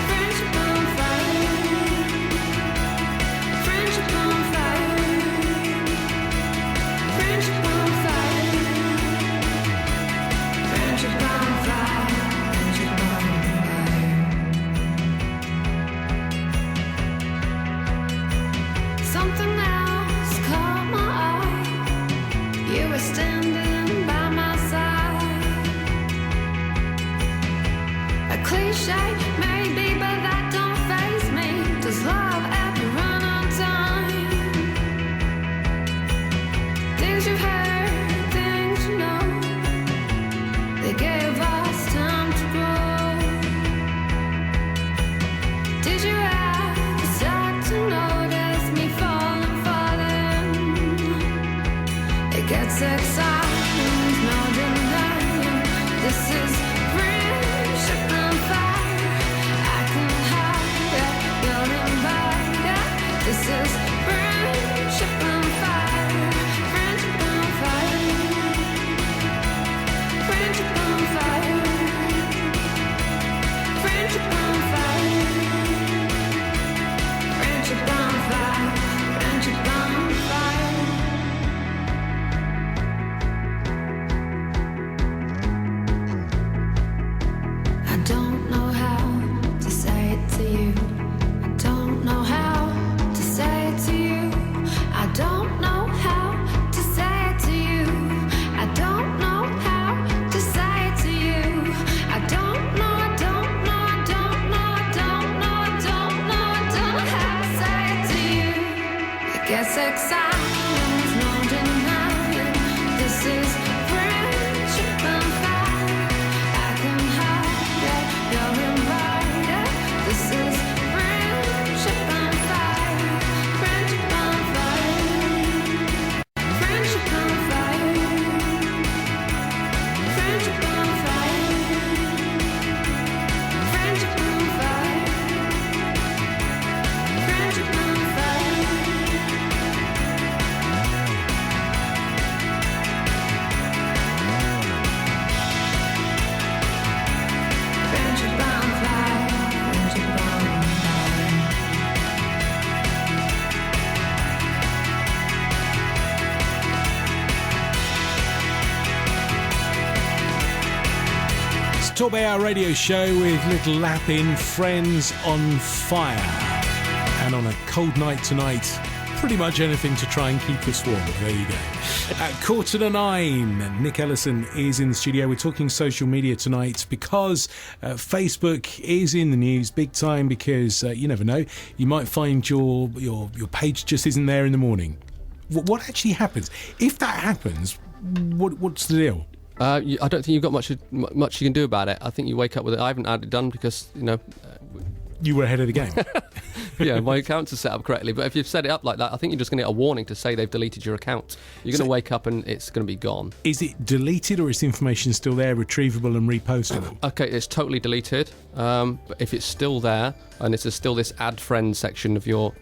Friendship on fire. Friendship on fire. Friendship on fire. Friendship on fire. Friendship on fire. Something else caught my eye. You were standing by my side. A cliche, maybe, but that don't faze me. Does love ever run on time? Things you've heard, things you know, they gave us time to grow. Did you ever start to notice me falling? It gets exciting, no denying. This is friendship on fire. I can hide it, building fire. This is friendship on fire. Friendship on fire. Friendship on fire. Friendship on fire. Friendship on fire. Friendship on fire. I don't know how to say it to you. I don't know how to say it to Gets exciting, there's no denying. This is friendship on fire. I can hide it, you're invited. This is friendship on fire. Friendship on fire. Friendship on fire. Friendship on fire. Friendship on fire. Friendship on fire. Friendship on fire. Friendship on fire. It's TorbayHour radio show with Little Lappin, Friends on Fire. And on a cold night tonight, pretty much anything to try and keep us warm. There you go. At 8:45, Nick Ellison is in the studio. We're talking social media tonight because Facebook is in the news big time because you never know, you might find your page just isn't there in the morning. What actually happens? If that happens, what's the deal? I don't think you've got much you can do about it. I think you wake up with it. I haven't had it done because, You were ahead of the game. yeah, my accounts are set up correctly. But if you've set it up like that, I think you're just going to get a warning to say they've deleted your account. You're going to wake up and it's going to be gone. Is it deleted or is the information still there, retrievable and repostable? Okay, it's totally deleted. But if it's still there and it's still this add friends section of your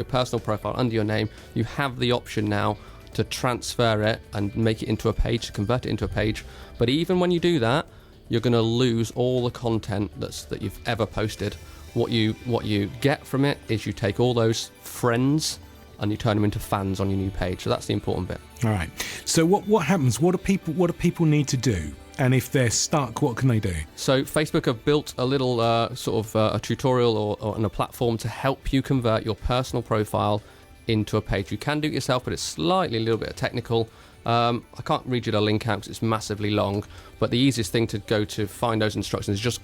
personal profile under your name, you have the option now to transfer it and make it into a page, to convert it into a page. But even when you do that, you're going to lose all the content that you've ever posted. What you get from it is you take all those friends and you turn them into fans on your new page. So that's the important bit. All right. So what happens? What do people need to do? And if they're stuck, what can they do? So Facebook have built a little a tutorial or a platform to help you convert your personal profile into a page. You can do it yourself, but it's a little bit technical. I can't read you the link out because it's massively long, but the easiest thing to go to find those instructions is just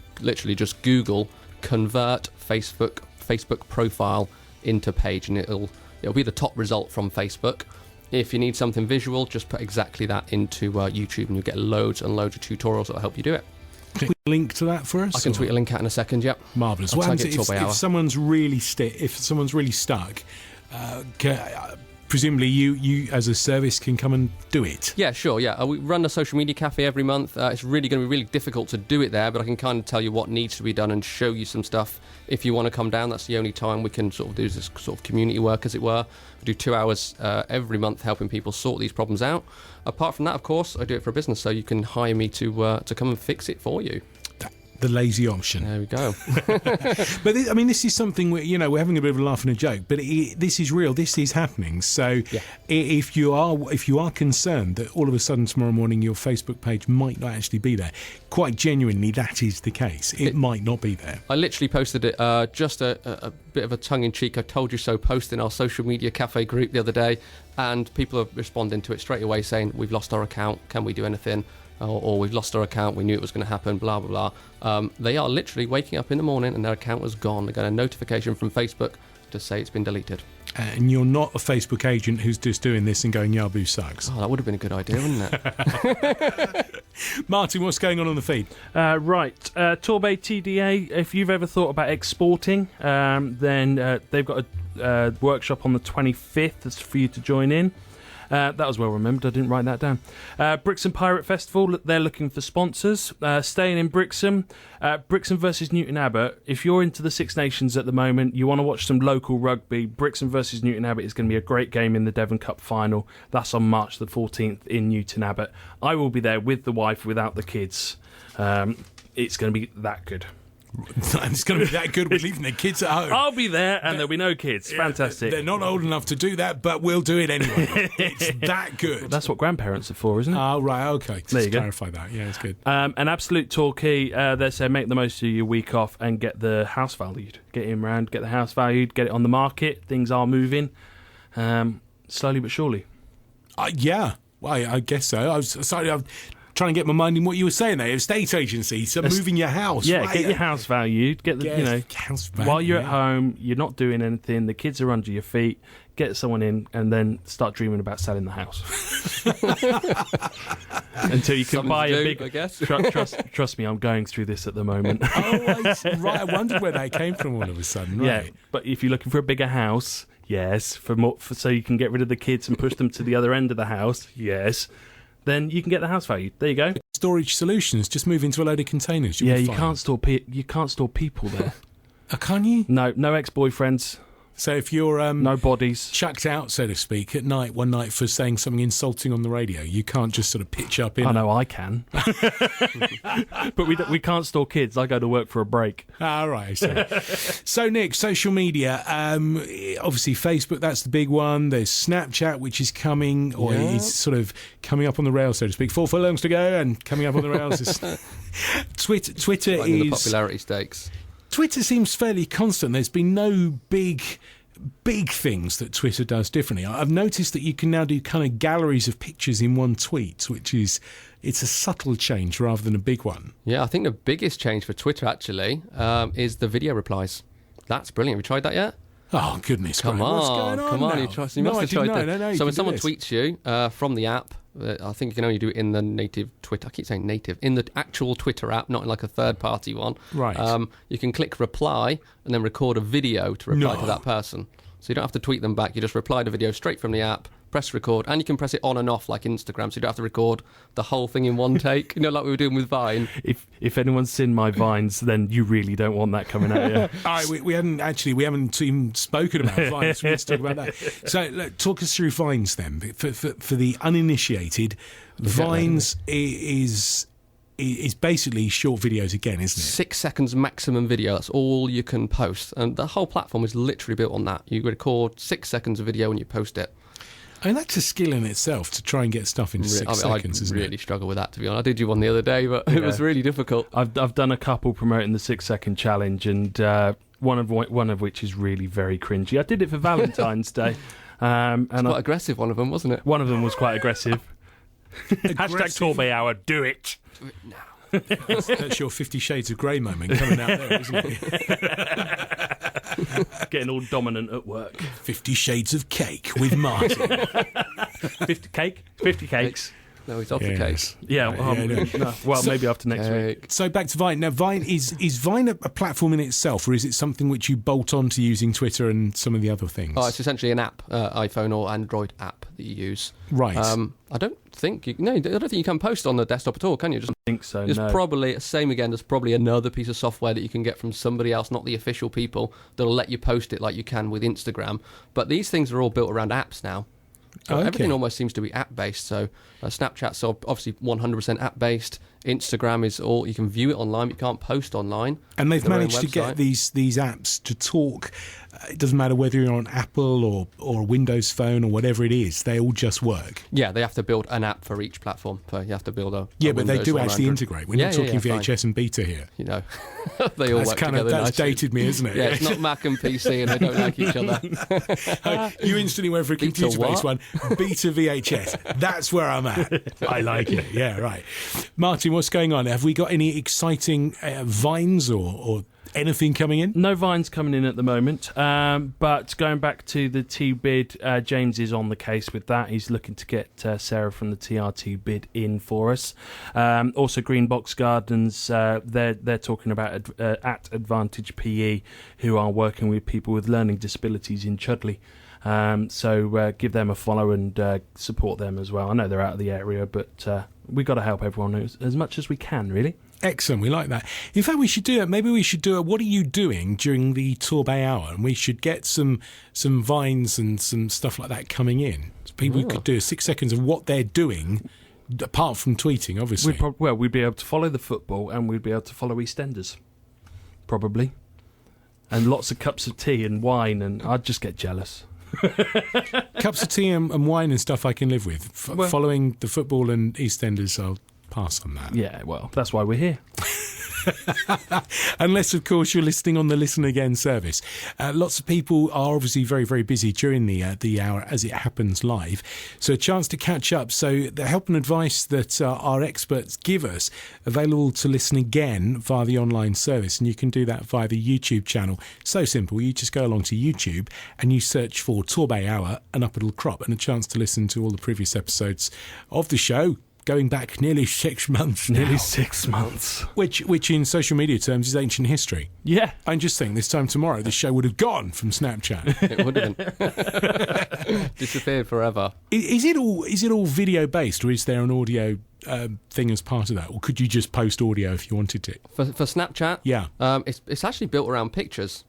Google convert Facebook profile into page, and it'll be the top result from Facebook. If you need something visual, just put exactly that into YouTube and you'll get loads and loads of tutorials that'll help you do it. Can you link to that for us? I can tweet a link out in a second, yep. Marvellous. I'll What tag happens it if someone's really stuck? Presumably you as a service can come and do it. Yeah, sure, yeah. We run a social media cafe every month. It's really going to be really difficult to do it there, but I can kind of tell you what needs to be done and show you some stuff. If you want to come down, that's the only time we can sort of do this sort of community work, as it were. We do 2 hours every month helping people sort these problems out. Apart from that, of course, I do it for a business, so you can hire me to come and fix it for you. The lazy option. There we go. But this is something we're having a bit of a laugh and a joke, but this is real. This is happening. So yeah. if you are concerned that all of a sudden tomorrow morning your Facebook page might not actually be there, quite genuinely that is the case. It might not be there. I literally posted it just a bit of a tongue-in-cheek I told you so post in our social media cafe group the other day, and people are responding to it straight away saying we've lost our account, can we do anything? Or we've lost our account, we knew it was going to happen, blah, blah, blah. They are literally waking up in the morning and their account was gone. They got a notification from Facebook to say it's been deleted. And you're not a Facebook agent who's just doing this and going, Yahoo sucks. Oh, that would have been a good idea, wouldn't it? Martin, what's going on the feed? Right. Torbay TDA, if you've ever thought about exporting, then they've got a workshop on the 25th that's for you to join in. That was well remembered, I didn't write that down. Brixham Pirate Festival, they're looking for sponsors. Staying in Brixham, Brixham versus Newton Abbot. If you're into the Six Nations at the moment, you want to watch some local rugby, Brixham versus Newton Abbot is going to be a great game in the Devon Cup final. That's on March the 14th in Newton Abbot. I will be there with the wife, without the kids. It's going to be that good. It's going to be that good. We're leaving the kids at home. I'll be there and there'll be no kids. Fantastic. They're not old enough to do that, but we'll do it anyway. It's that good. Well, that's what grandparents are for, isn't it? Oh, right, okay. There you go. Clarify that. Yeah, it's good. An absolute torquay. They say make the most of your week off and get the house valued. Get him round, get the house valued, get it on the market. Things are moving slowly but surely. Yeah, well, I guess so. I'm trying to get my mind in what you were saying there. Estate agency, so moving your house. Yeah, right? get your house valued. Get the house value, while you're at home, you're not doing anything. The kids are under your feet. Get someone in, and then start dreaming about selling the house until you can Something buy to a do, big. I guess. Trust me, I'm going through this at the moment. I wondered where that came from all of a sudden. Right. Yeah, but if you're looking for a bigger house, yes, for more, so you can get rid of the kids and push them to the other end of the house, yes, then you can get the house valued. There you go. Storage solutions, just move into a load of containers. Yeah, you can't store people there. Can you? No ex-boyfriends. So if you're No bodies. chucked out, so to speak, at night, one night for saying something insulting on the radio, you can't just sort of pitch up in. I know I can, but we can't store kids. I go to work for a break. Ah, right. So, Nick, social media. Obviously, Facebook. That's the big one. There's Snapchat, which is coming, or is sort of coming up on the rails, so to speak. 4 furlongs to go, and coming up on the rails is Twitter. Twitter Right in the is popularity stakes. Twitter seems fairly constant. There's been no big things that Twitter does differently. I've noticed that you can now do kind of galleries of pictures in one tweet, which is it's a subtle change rather than a big one. Yeah, I think the biggest change for Twitter actually is the video replies. That's brilliant. Have you tried that yet? Oh goodness! Come Graham, on, what's going on come on! now? You must have tried that. No, so when you someone can do this. tweets you from the app, I think you can only do it in the native Twitter. I keep saying native in the actual Twitter app, not in like a third-party one. Right. You can click reply and then record a video to reply to that person. So you don't have to tweet them back. You just reply to video straight from the app. Press record, and you can press it on and off like Instagram, so you don't have to record the whole thing in one take. You know, like we were doing with Vine. If anyone's seen my Vines, then you really don't want that coming out. Yeah. All right, we haven't even spoken about Vines. We need to talk about that. So, look, talk us through Vines then. For the uninitiated, Vines is basically short videos again, isn't it? 6 seconds maximum video. That's all you can post, and the whole platform is literally built on that. You record 6 seconds of video and you post it. I mean, that's a skill in itself to try and get stuff into 6 seconds, isn't I it? really struggle with that, to be honest. I did you one the other day, but it was really difficult. I've done a couple promoting the 6 second challenge, and one of which is really very cringy. I did it for Valentine's Day, and Quite aggressive, one of them, wasn't it? one of them was quite aggressive. Hashtag TorbayHour, do it. That's your 50 Shades of Grey moment coming out there, isn't it? Getting all dominant at work. 50 Shades of Cake with Martin. 50 cakes. No, he's off the case. Yeah, no. Well, maybe after next week. So back to Vine. Now, Vine is Vine a platform in itself, or is it something which you bolt on to using Twitter and some of the other things? Oh, it's essentially an app, iPhone or Android app that you use. Right. I don't think you can post on the desktop at all, can you? I think so. There's No. probably there's probably another piece of software that you can get from somebody else, not the official people, that'll let you post it like you can with Instagram. But these things are all built around apps now. So everything almost seems to be app-based. So Snapchat's obviously 100% app-based. Instagram is all, you can view it online, but you can't post online. And they've Their own managed to get website. these apps to talk. It doesn't matter whether you're on Apple or a Windows phone or whatever it is, they all just work. Yeah, they have to build an app for each platform. So you have to build a Yeah, but they Windows do or actually Android. integrate. We're not talking fine. VHS and Beta here. You know, they all work together That's nicely. dated me, isn't it? Yeah, it's not Mac and PC, and they don't like each other. You instantly went for a Beta computer-based what? one. Beta VHS. That's where I'm at. I like it. Yeah, right. Martin, what's going on? Have we got any exciting Vines or anything coming in? No Vines coming in at the moment, but going back to the T-bid, James is on the case with that. He's looking to get Sarah from the TRT bid in for us. Also, Green Box Gardens, they're talking about at Advantage PE, who are working with people with learning disabilities in Chudley. So give them a follow and support them as well. I know they're out of the area, but we've got to help everyone as much as we can, really. Excellent, we like that. In fact, we should do it. Maybe we should do a what are you doing during the Torbay hour? And we should get some Vines and some stuff like that coming in. So people could do 6 seconds of what they're doing, apart from tweeting, obviously. We'd be able to follow the football and we'd be able to follow EastEnders, probably. And lots of cups of tea and wine, and I'd just get jealous. Cups of tea and wine and stuff I can live with. Following the football and EastEnders, I'll pass on that. Yeah, well, that's why we're here. Unless, of course, you're listening on the Listen Again service. Lots of people are obviously very, very busy during the hour as it happens live. So a chance to catch up. So the help and advice that our experts give us, available to listen again via the online service. And you can do that via the YouTube channel. So simple. You just go along to YouTube and you search for TorbayHour, and up it'll crop, and a chance to listen to all the previous episodes of the show, going back nearly 6 months now. Nearly 6 months. Which in social media terms is ancient history. Yeah. I'm just saying, this time tomorrow, the show would have gone from Snapchat. It would have been. Disappeared forever. Is it all video based, or is there an audio thing as part of that, or could you just post audio if you wanted to? For Snapchat, Yeah. it's actually built around pictures.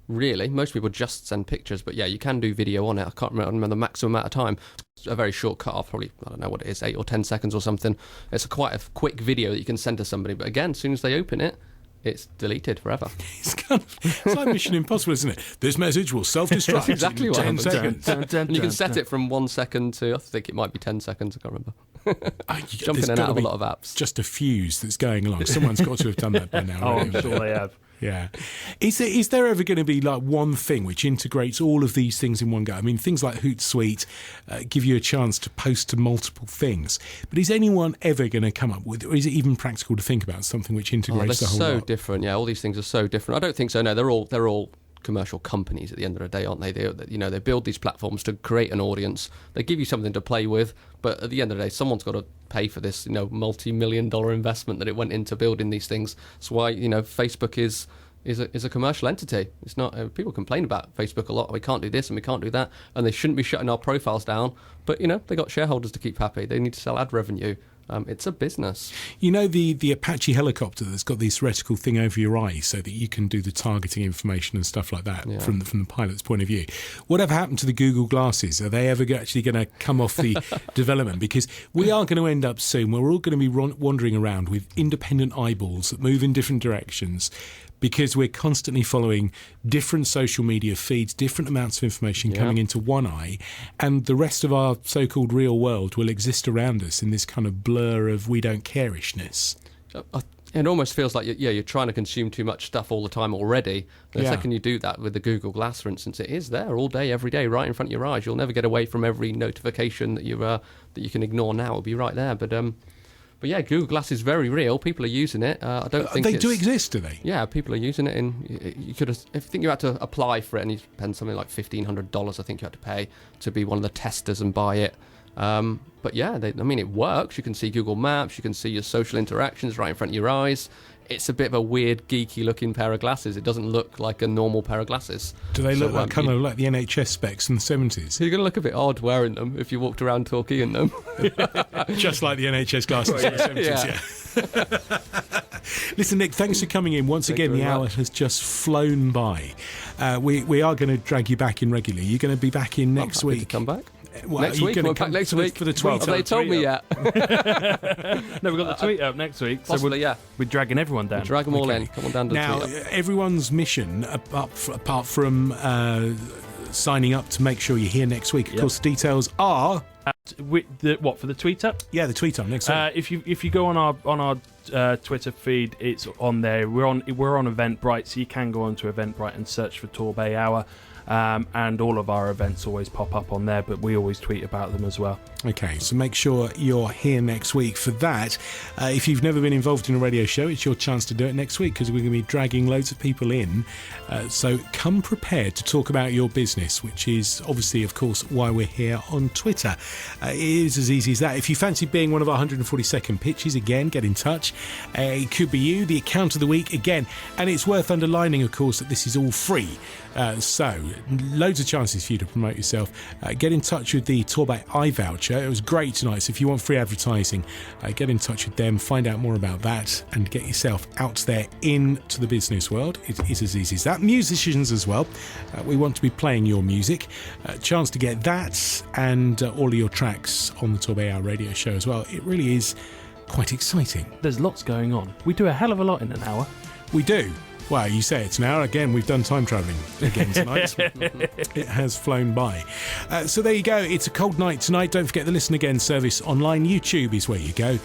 Really, most people just send pictures, but yeah, you can do video on it. I can't remember the maximum amount of time. It's a very short cut off, probably, I don't know what it is, 8 or 10 seconds or something. It's quite a quick video that you can send to somebody, but again, as soon as they open it, it's deleted forever. It's like Mission Impossible, isn't it? This message will self-destruct. That's exactly in what 10 happens. seconds. And you can set it from 1 second to, I think it might be 10 seconds, I can't remember. Jumping in and out of a lot of apps. Just a fuse that's going along. Someone's got to have done that by now. Oh, right? I'm sure they have. Yeah. Is there ever going to be like one thing which integrates all of these things in one go? I mean, things like Hootsuite give you a chance to post to multiple things. But is anyone ever going to come up with, or is it even practical to think about something which integrates the whole so lot? different. Yeah, all these things are so different. I don't think so. No, they're all commercial companies at the end of the day, aren't they? They build these platforms to create an audience. They give you something to play with, but at the end of the day, someone's got to pay for this, multi-million-dollar investment that it went into building these things. That's why, Facebook is a commercial entity. It's not. People complain about Facebook a lot. We can't do this and we can't do that, and they shouldn't be shutting our profiles down. But they got shareholders to keep happy. They need to sell ad revenue. It's a business. The Apache helicopter that's got this reticle thing over your eye so that you can do the targeting information and stuff like that from the pilot's point of view. Whatever happened to the Google glasses? Are they ever actually going to come off the development? Because we are going to end up soon where we're all going to be wandering around with independent eyeballs that move in different directions, because we're constantly following different social media feeds, different amounts of information coming into one eye, and the rest of our so-called real world will exist around us in this kind of blur of we don't care-ishness. It almost feels like you're trying to consume too much stuff all the time already. The second you do that with the Google Glass, for instance, it is there all day, every day, right in front of your eyes. You'll never get away from every notification that you can ignore now. It'll be right there. But yeah, Google Glass is very real. People are using it. I don't think they do exist, do they? Yeah, people are using it. I think you had to apply for it, and you spend something like $1,500. I think you had to pay to be one of the testers and buy it. But yeah, it works. You can see Google Maps. You can see your social interactions right in front of your eyes. It's a bit of a weird, geeky-looking pair of glasses. It doesn't look like a normal pair of glasses. Do they look like kind of like the NHS specs in the 70s? You're going to look a bit odd wearing them if you walked around talking in them. Just like the NHS glasses in the 70s, Listen, Nick, thanks for coming in. Once again, the hour has just flown by. We are going to drag you back in regularly. You're going to be back in next week. To come back? Well, next week? We're back next week? For the tweet. Have they told me yet? No, we've got the tweet up next week. Possibly, so we're dragging everyone down. Drag them all in. Come on down to now, the tweet. Everyone's mission, apart from signing up to make sure you're here next week, of course, details are... for the tweet up? Yeah, the tweet up next week. If you go on our Twitter feed, it's on there. We're on Eventbrite, so you can go onto Eventbrite and search for TorbayHour. And all of our events always pop up on there, but we always tweet about them as well. Okay, so make sure you're here next week for that. If you've never been involved in a radio show, it's your chance to do it next week, because we're going to be dragging loads of people in. So come prepared to talk about your business, which is obviously, of course, why we're here on Twitter. It is as easy as that. If you fancy being one of our 140-second pitches, again, get in touch. It could be you, the account of the week, again. And it's worth underlining, of course, that this is all free. So loads of chances for you to promote yourself. Get in touch with the Torbay iVoucher. It was great tonight, so if you want free advertising, get in touch with them, find out more about that, and get yourself out there into the business world. It is as easy as that. Musicians as well, we want to be playing your music. Chance to get that and all of your tracks on the TorbayHour radio show as well. It really is quite exciting. There's lots going on. We do a hell of a lot in an hour. We do. Well, you say it's an hour. Again, we've done time travelling again tonight. It has flown by. So there you go. It's a cold night tonight. Don't forget the Listen Again service online. YouTube is where you go.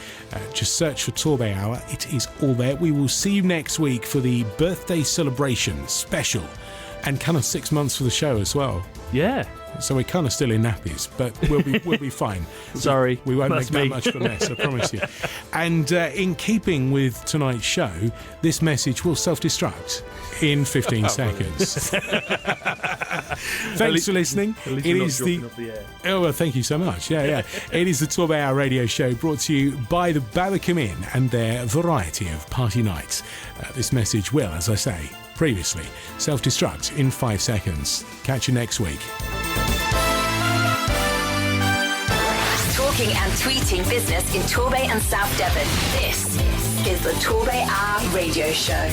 Just search for Torbay Hour. It is all there. We will see you next week for the birthday celebration special. And kind of 6 months for the show as well. Yeah. So we're kind of still in nappies, but we'll be fine. Sorry. We won't That's make me. that much of a mess, I promise you. And in keeping with tonight's show, this message will self-destruct in 15 seconds. Thanks for listening. At least It you're not is dropping off the air. Oh, well, thank you so much. Yeah. It is the Torbay Hour radio show brought to you by the Barbican Inn and their variety of party nights. This message will, as I say previously, self-destruct in 5 seconds. Catch you next week. Talking and tweeting business in Torbay and South Devon. This is the Torbay Hour radio show.